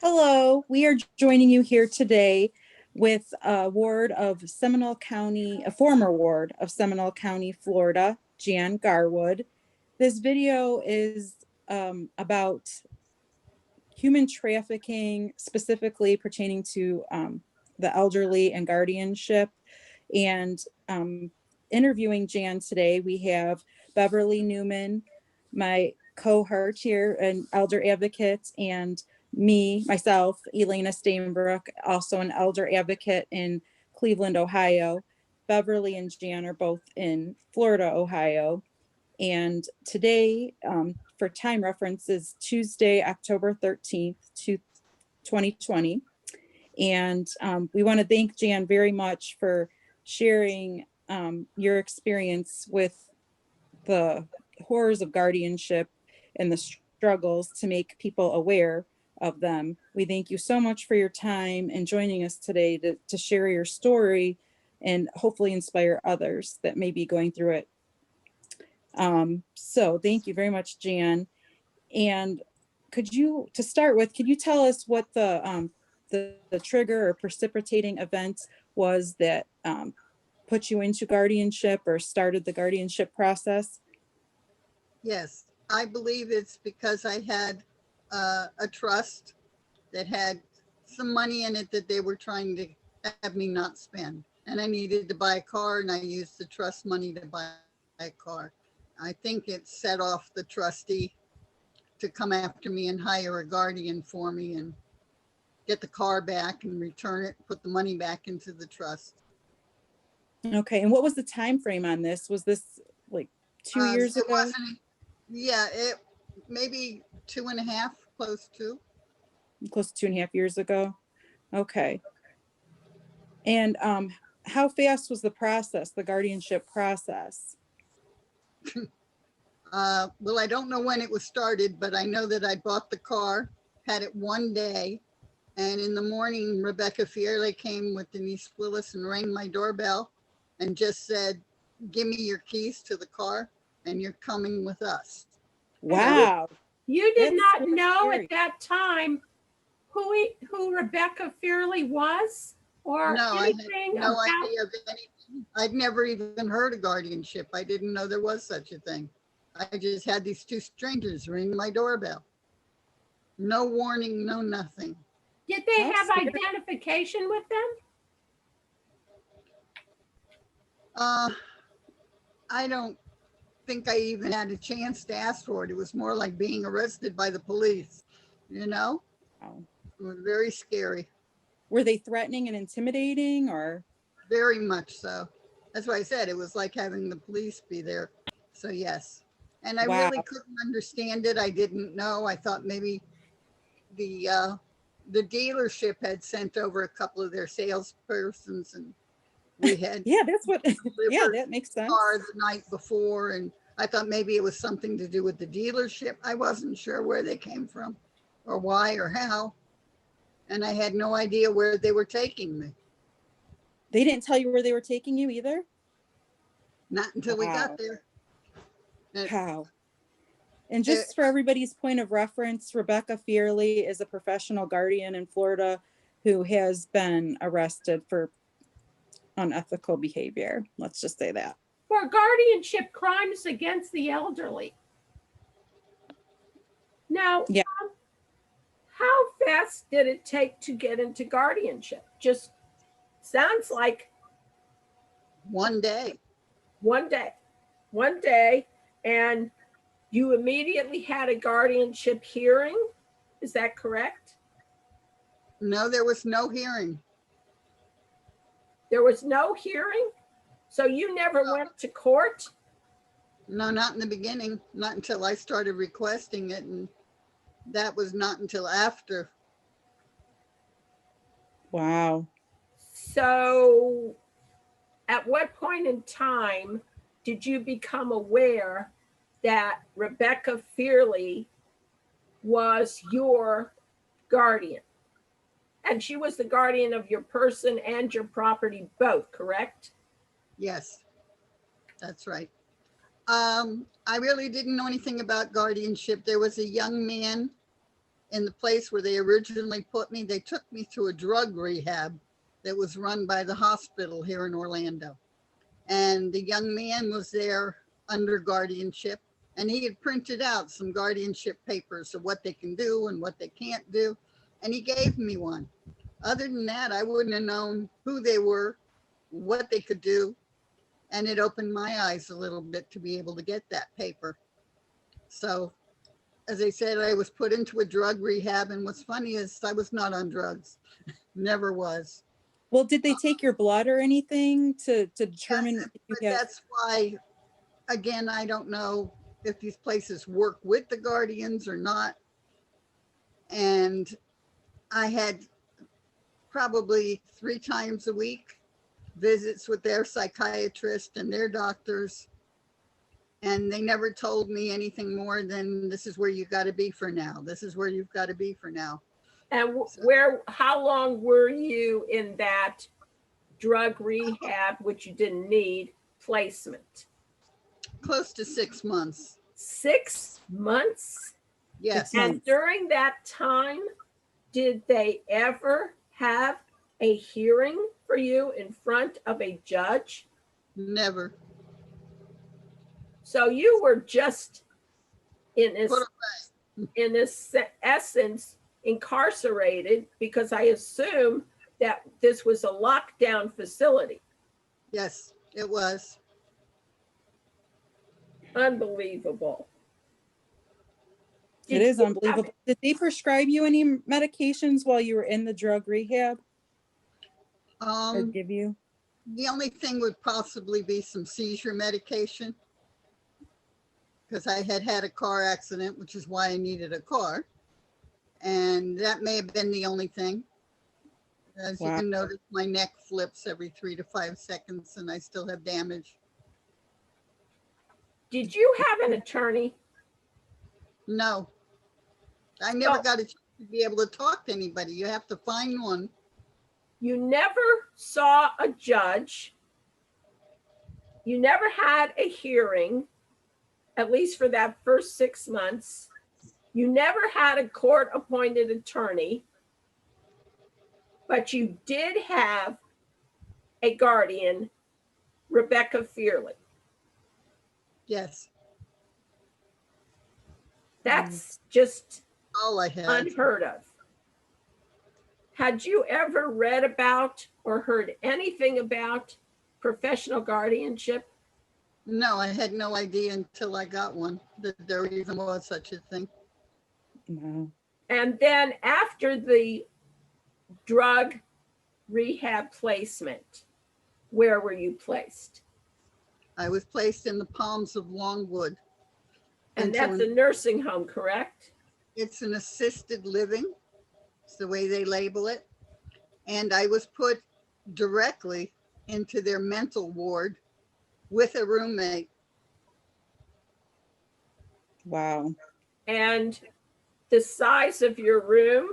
Hello, we are joining you here today with a ward of Seminole County, a former ward of Seminole County, Florida, Jan Garwood. This video is about human trafficking, specifically pertaining to the elderly and guardianship. And interviewing Jan today, we have Beverly Newman, my cohort here, an elder advocate, and myself, Elena Steinbrook, also an elder advocate in Cleveland, Ohio. Beverly and Jan are both in Florida, Ohio. And today, for time reference, is Tuesday, October 13th, 2020. And we want to thank Jan very much for sharing your experience with the horrors of guardianship and the struggles to make people aware of them. We thank you so much for your time and joining us today to share your story and hopefully inspire others that may be going through it. So thank you very much, Jan. And could you tell us what the trigger or precipitating event was that put you into guardianship or started the guardianship process? Yes, I believe it's because I had a trust that had some money in it that they were trying to have me not spend. And I needed to buy a car, and I used the trust money to buy a car. I think it set off the trustee to come after me and hire a guardian for me and get the car back and return it, put the money back into the trust. Okay, and what was the time frame on this? Was this like 2 years ago? Yeah, it maybe 2.5, close to 2.5 years ago. Okay. And how fast was the process, the guardianship process? Well, I don't know when it was started, but I know that I bought the car, had it one day, and in the morning, Rebecca Fierle came with Denise Willis and rang my doorbell and just said, "Give me your keys to the car and you're coming with us." Wow. You did not know at that time who Rebecca Fierle was or anything no idea of anything. I'd never even heard of guardianship. I didn't know there was such a thing. I just had these two strangers ring my doorbell. No warning, no nothing. Did they have identification with them? I don't think I even had a chance to ask for it. It was more like being arrested by the police, you know? Wow. It was very scary. Were they threatening and intimidating or? Very much so. That's why I said it was like having the police be there. So yes. And I really couldn't understand it. I didn't know. I thought maybe the dealership had sent over a couple of their salespersons, and we had that makes sense. Car the night before, and I thought maybe it was something to do with the dealership. I wasn't sure where they came from or why or how, and I had no idea where they were taking me. They didn't tell you where they were taking you either? Not until we got there. How? And just for everybody's point of reference, Rebecca Fierle is a professional guardian in Florida who has been arrested for unethical behavior. Let's just say that. For guardianship crimes against the elderly. Now, how fast did it take to get into guardianship? Just sounds like one day. One day, and you immediately had a guardianship hearing. Is that correct? No, there was no hearing. There was no hearing? So you never went to court? No, not in the beginning, not until I started requesting it, and that was not until after. Wow. So at what point in time did you become aware that Rebecca Fierle was your guardian? And she was the guardian of your person and your property both, correct? Yes, that's right. I really didn't know anything about guardianship. There was a young man in the place where they originally put me, they took me to a drug rehab that was run by the hospital here in Orlando. And the young man was there under guardianship, and he had printed out some guardianship papers of what they can do and what they can't do. And he gave me one. Other than that, I wouldn't have known who they were, what they could do. And it opened my eyes a little bit to be able to get that paper. So, as I said, I was put into a drug rehab. And what's funny is I was not on drugs, never was. Well, did they take your blood or anything to determine if you But had? that's why, again, I don't know if these places work with the guardians or not. And I had probably 3 times a week visits with their psychiatrist and their doctors. And they never told me anything more than, this is where you got to be for now. This is where you've got to be for now. And how long were you in that drug rehab, which you didn't need, placement? Close to 6 months. 6 months? Yes. 6 And months. during that time, did they ever have a hearing for you in front of a judge? Never. So you were just in Put away. this essence incarcerated, because I assume that this was a lockdown facility. Yes, it was. Unbelievable. It Did is you unbelievable. have- Did they prescribe you any medications while you were in the drug rehab or give you? The only thing would possibly be some seizure medication, because I had had a car accident, which is why I needed a car. And that may have been the only thing. As you Wow. can notice, my neck flips every 3 to 5 seconds and I still have damage. Did you have an attorney? No, I never So- got a chance to be able to talk to anybody. You have to find one. You never saw a judge. You never had a hearing, at least for that first 6 months. You never had a court-appointed attorney, but you did have a guardian, Rebecca Fearley. Yes, That's just all I had. unheard of. Had you ever read about or heard anything about professional guardianship? No, I had no idea until I got one that there even was such a thing. No. And then after the drug rehab placement, where were you placed? I was placed in the Palms of Longwood. And into that's a nursing home, correct? It's an assisted living. It's the way they label it. And I was put directly into their mental ward with a roommate. Wow. And the size of your room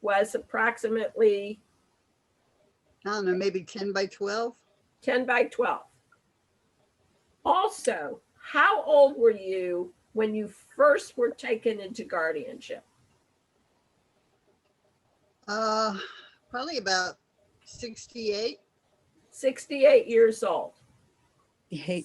was approximately I don't know, maybe 10 by 12. 10 by 12. Also, how old were you when you first were taken into guardianship? Probably about 68. 68 years old. Hey,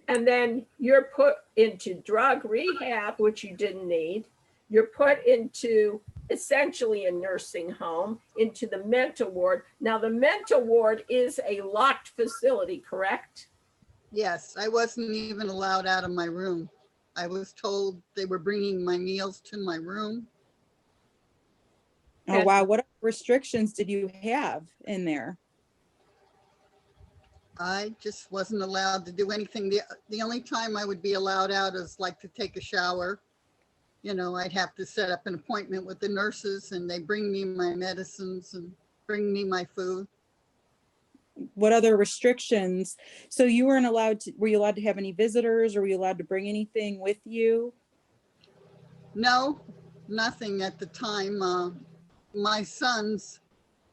And then you're put into drug rehab, which you didn't need. You're put into essentially a nursing home, into the mental ward. Now, the mental ward is a locked facility, correct? Yes, I wasn't even allowed out of my room. I was told they were bringing my meals to my room. oh wow. What restrictions did you have in there? I just wasn't allowed to do anything. The only time I would be allowed out is like to take a shower. You know, I'd have to set up an appointment with the nurses and they bring me my medicines and bring me my food. What other restrictions? So you weren't allowed to, were you allowed to have any visitors or were you allowed to bring anything with you? No, nothing at the time. My sons,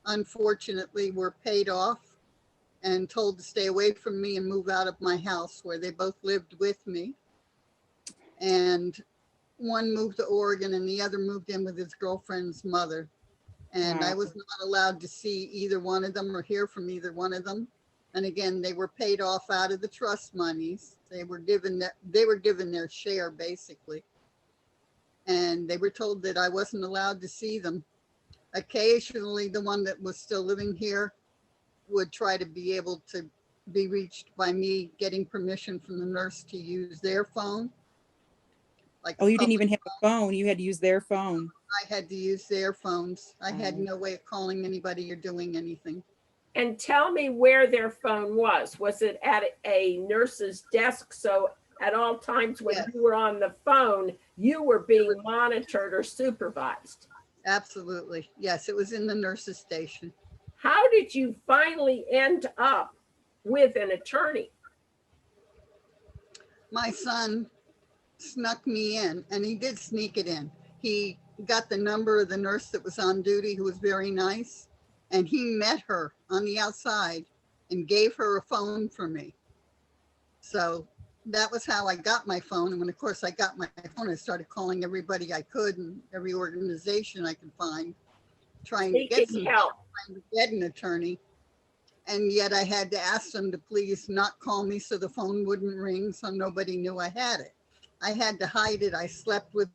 unfortunately, were paid off and told to stay away from me and move out of my house where they both lived with me. And one moved to Oregon and the other moved in with his girlfriend's mother. And I Wow. was not allowed to see either one of them or hear from either one of them. And again, they were paid off out of the trust monies. They were given their share basically. And they were told that I wasn't allowed to see them. Occasionally, the one that was still living here would try to be able to be reached by me getting permission from the nurse to use their phone. Like Oh, a you didn't public, even have a phone. You had to use their phone. I had to use their phones. I had Oh. no way of calling anybody or doing anything. And tell me where their phone was. Was it at a nurse's desk? So at all times when Yes. you were on the phone, you were being monitored or supervised. Absolutely. Yes, it was in the nurse's station. How did you finally end up with an attorney? My son snuck me in, and he did sneak it in. He got the number of the nurse that was on duty, who was very nice, and he met her on the outside and gave her a phone for me. So that was how I got my phone. And when, of course, I got my phone, I started calling everybody I could and every organization I could find, trying to get Seeking help. trying to get an attorney. And yet I had to ask them to please not call me so the phone wouldn't ring, so nobody knew I had it. I had to hide it. I slept with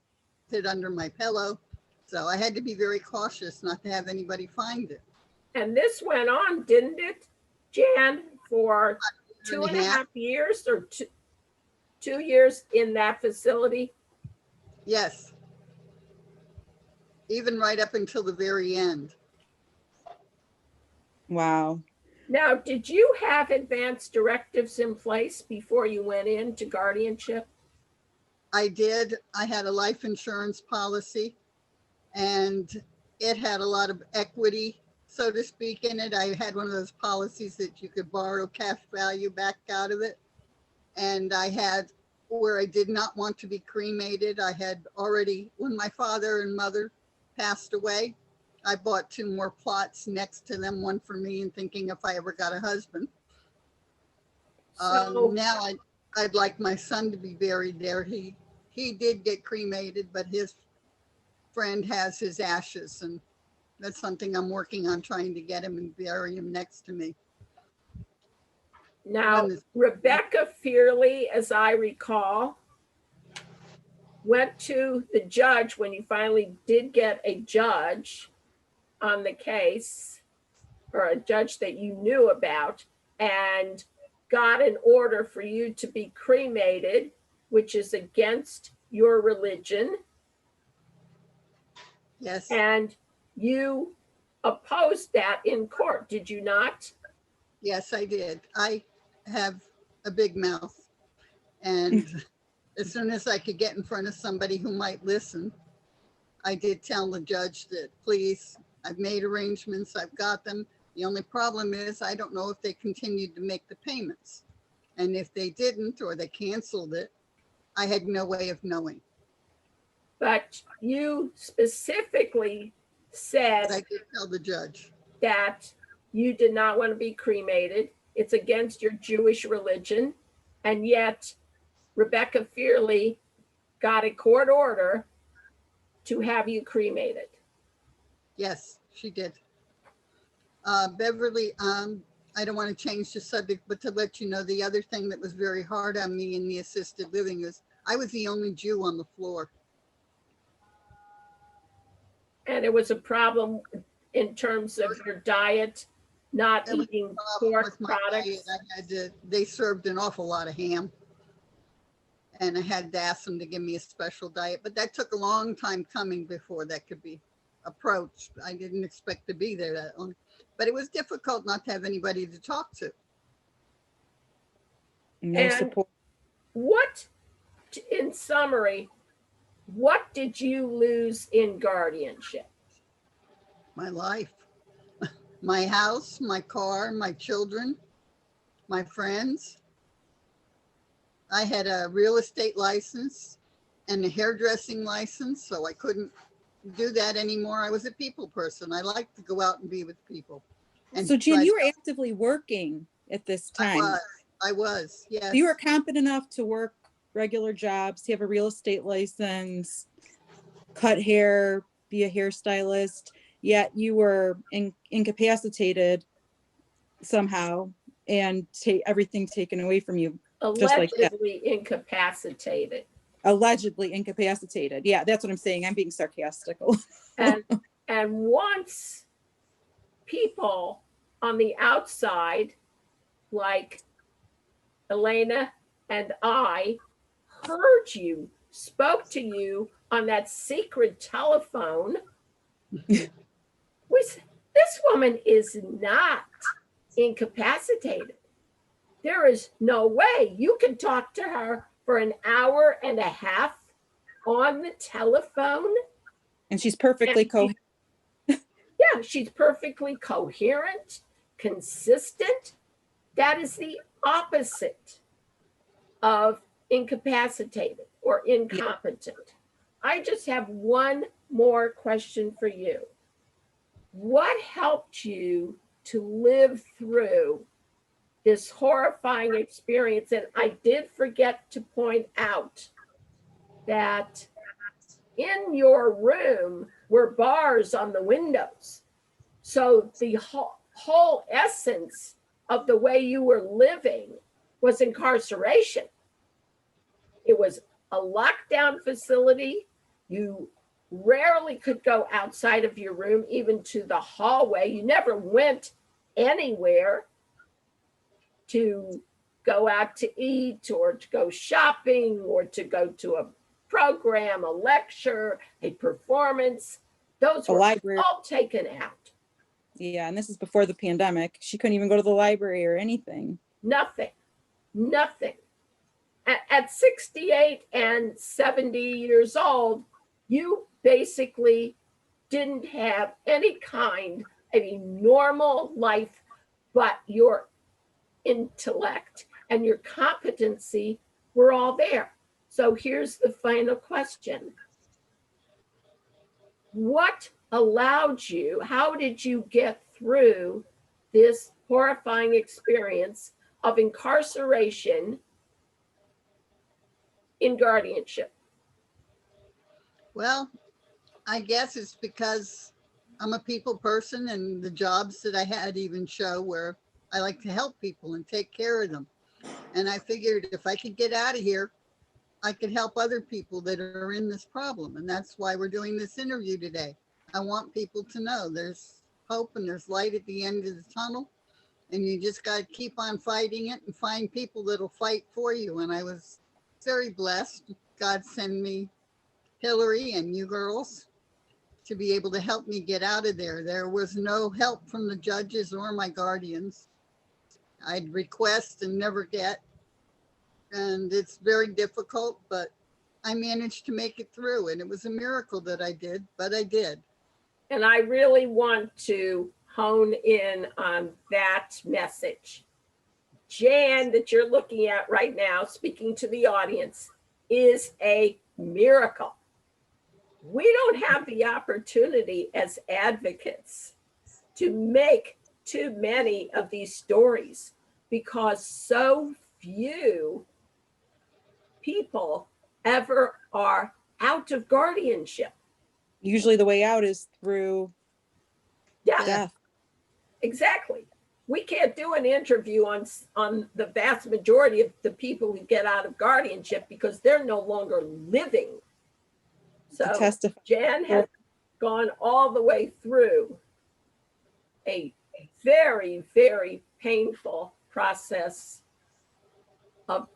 it under my pillow. So I had to be very cautious not to have anybody find it. And this went on, didn't it, Jan, for 2.5 years or 2 years in that facility? Yes. Even right up until the very end. Wow. Now, did you have advance directives in place before you went into guardianship? I did. I had a life insurance policy and it had a lot of equity, so to speak, in it. I had one of those policies that you could borrow cash value back out of it. And I had where I did not want to be cremated. I had already, when my father and mother passed away, I bought 2 more plots next to them, one for me and thinking if I ever got a husband. So Now I'd like my son to be buried there. He did get cremated, but his friend has his ashes, and that's something I'm working on, trying to get him and bury him next to me. now, When this- Rebecca Fearley, as I recall, went to the judge when you finally did get a judge on the case, or a judge that you knew about, and got an order for you to be cremated, which is against your religion. Yes, And you opposed that in court, did you not? yes, I did. I have a big mouth. And as soon as I could get in front of somebody who might listen, I did tell the judge that, please, I've made arrangements, I've got them. The only problem is I don't know if they continued to make the payments. And if they didn't, or they canceled it, I had no way of knowing. But you specifically But said I did tell the judge. that you did not want to be cremated. It's against your Jewish religion. And yet Rebecca Fearley got a court order to have you cremated. Yes, she did. Beverly, I don't want to change the subject, but to let you know, the other thing that was very hard on me in the assisted living is I was the only Jew on the floor. And it was a problem in terms of your diet, not There was eating Problem pork with my diet, products. they served an awful lot of ham. And I had to ask them to give me a special diet, but that took a long time coming before that could be approached. I didn't expect to be there that long, but it was difficult not to have anybody to talk to. No And support. what, in summary, what did you lose in guardianship? My life, my house, my car, my children, my friends. I had a real estate license and a hairdressing license, so I couldn't do that anymore. I was a people person. I like to go out and be with people. And So Jen, try you to- were actively working at this time. I was, yes. You were competent enough to work regular jobs, have a real estate license, cut hair, be a hairstylist, yet you were incapacitated somehow and take everything taken away from you just like that. Allegedly incapacitated. Allegedly incapacitated. Yeah, that's what I'm saying. I'm being sarcastical. And once people on the outside, like Elena and I, heard you, spoke to you on that secret telephone, this woman is not incapacitated. There is no way you can talk to her for an hour and a half on the telephone. And she's perfectly coherent. Yeah, she's perfectly coherent, consistent. That is the opposite of incapacitated or incompetent. I just have one more question for you. What helped you to live through this horrifying experience? And I did forget to point out that in your room were bars on the windows. So the whole essence of the way you were living was incarceration. It was a lockdown facility. You rarely could go outside of your room, even to the hallway. You never went anywhere to go out to eat or to go shopping or to go to a program, a lecture, a performance. Those were all taken out. Yeah, and this is before the pandemic. She couldn't even go to the library or anything. Nothing. At 68 and 70 years old, you basically didn't have any kind of a normal life, but your intellect and your competency were all there. So here's the final question. What allowed you, how did you get through this horrifying experience of incarceration in guardianship? Well, I guess it's because I'm a people person, and the jobs that I had even show where I like to help people and take care of them. And I figured if I could get out of here, I could help other people that are in this problem. And that's why we're doing this interview today. I want people to know there's hope and there's light at the end of the tunnel. And you just got to keep on fighting it and find people that'll fight for you. And I was very blessed. God sent me Hillary and you girls to be able to help me get out of there. There was no help from the judges or my guardians. I'd request and never get. And it's very difficult, but I managed to make it through. And it was a miracle that I did, but I did. And I really want to hone in on that message. Jan, that you're looking at right now, speaking to the audience, is a miracle. We don't have the opportunity as advocates to make too many of these stories because so few people ever are out of guardianship. Usually the way out is through death. Exactly. We can't do an interview on the vast majority of the people who get out of guardianship because they're no longer living. So Jan has gone all the way through a very, very painful process of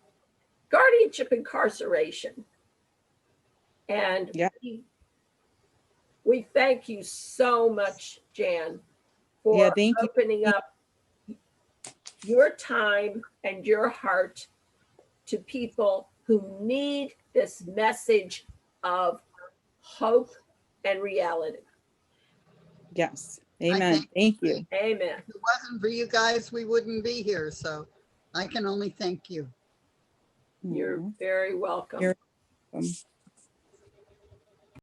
guardianship incarceration. And we thank you so much, Jan, for opening up your time and your heart to people who need this message of hope and reality. Yes. Amen. Thank you. Amen. If it wasn't for you guys, we wouldn't be here. So I can only thank you. You're very welcome. You're welcome.